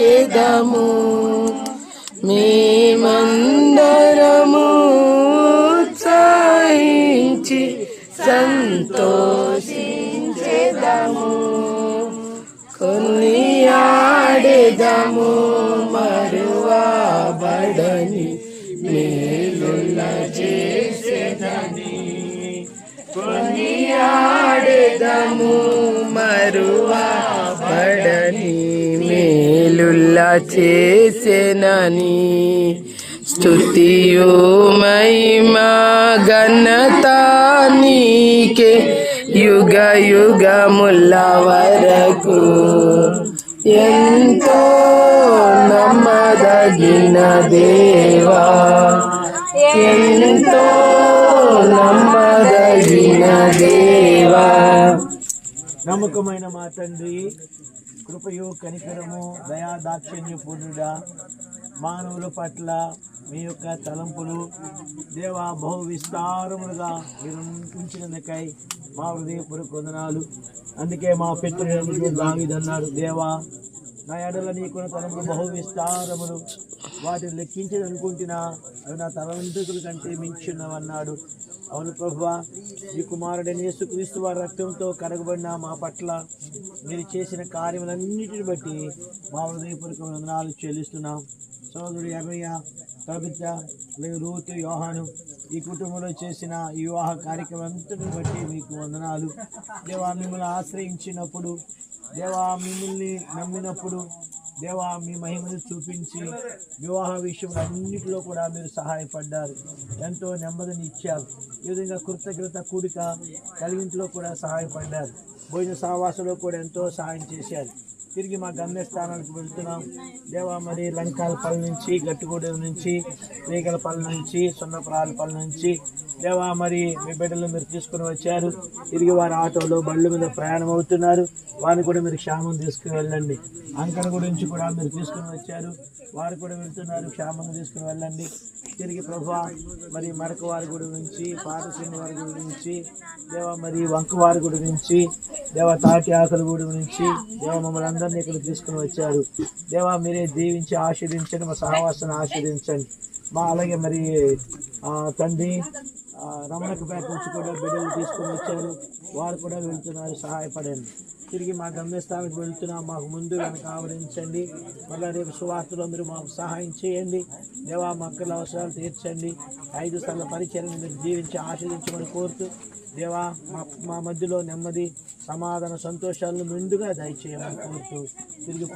చేదము మేమందరము ఉత్సాహించి సంతోషించెదము కొనియాడెదము మరువబడని మేలుల చేసెదని కొనియాడెదము మరువబడని మేలుల చేసెనని స్తుతియు మహిమా ఘనత నీకే యుగ యుగముల వరకు ఎంతో నమ్మదగిన దేవా ఎంతో నమ్మదగిన దేవా. నమ్మకమైన మా తండ్రి, కృపయు కనికరము దయా దాక్షిణ్య పూర్ణుడా, మానవుల పట్ల మీ యొక్క తలంపులు దేవా బహు విస్తారములుగా మీరు ఉంచినందుకై మా హృదయపూర్వక వందనాలు. అందుకే మా పితృడు దావీదన్నాడు, దేవా నా ఎడల నీకున్న తలంపులు బహు విస్తారములు, వాటిని లెక్కించదనుకుంటున్నా అవి నా తలంతుల కంటే మించున్నవన్నాడు. అవును ప్రభువా, ఈ కుమారుడైన యేసుక్రీస్తు వారి రక్తంతో కడగబడిన మా పట్ల మీరు చేసిన కార్యములన్నిటిని బట్టి మా హృదయపూర్వక వందనాలు చెల్లిస్తున్నాం. సోదరుడు యెర్మయ్య, కవిత, రూతు, యోహాను ఈ కుటుంబంలో చేసిన ఈ వివాహ కార్యక్రమం అంతటిని బట్టి మీకు వందనాలు. దేవా మిమ్మల్ని ఆశ్రయించినప్పుడు, దేవా మిమ్మల్ని నమ్మినప్పుడు, దేవా మీ మహిమను చూపించి వివాహ విషయంలో అన్నింటిలో కూడా మీరు సహాయపడ్డారు, ఎంతో నెమ్మదిని ఇచ్చారు. ఈ విధంగా కృతజ్ఞత కూడిక కలిగింట్లో కూడా సహాయపడ్డారు. భోజన సహవాసంలో కూడా ఎంతో సహాయం చేశారు. తిరిగి మా గమ్యస్థానానికి వెళ్తున్నాం దేవా. మరి లంకాలపల్లి నుంచి, గట్టుగూడెం నుంచి, రేగలపల్లి నుంచి, సున్నపురాలపల్లి నుంచి దేవా మరి మీ బిడ్డలు మీరు తీసుకుని వచ్చారు. తిరిగి వారి ఆటోలో బళ్ళు మీద ప్రయాణం అవుతున్నారు. వారిని కూడా మీరు క్షేమం తీసుకుని వెళ్ళండి. అంకణ గురించి కూడా మీరు తీసుకుని వచ్చారు, వారు కూడా వెళ్తున్నారు. క్షేమంగా తీసుకుని వెళ్ళండి. తిరిగి ప్రభా మరి మరక వారి గుడి నుంచి, పాటసింగి వారి గుడి నుంచి దేవా, మరి వంకవారి గుడి నుంచి దేవా, తాటి ఆకలి గుడి నుంచి దేవా మమ్మల్ని అందరినీ ఇక్కడ తీసుకుని వచ్చారు. దేవా మీరే దీవించి ఆశీర్వించండి, మా సహవాసాన్ని ఆశీర్వించండి. మా అలాగే మరి తండ్రి రమణకపేట నుంచి కూడా బిడ్డలు తీసుకుని వచ్చారు, వారు కూడా వెళ్తున్నారు. సహాయపడండి. తిరిగి మా గమ్యస్థానానికి వెళ్తున్నాం, మాకు ముందు వెనక ఆవరించండి. మళ్ళీ రేపు సువార్తలో మీరు మాకు సహాయం చేయండి దేవా. మా అక్కల అవసరాలు తీర్చండి. 5 సార్ల పరిచయం మీరు జీవించి ఆశీర్వించమని కోరుతూ దేవా మా మధ్యలో నెమ్మది, సమాధాన, సంతోషాలను మెండుగా దయచేయమని కోరుతూ తిరిగి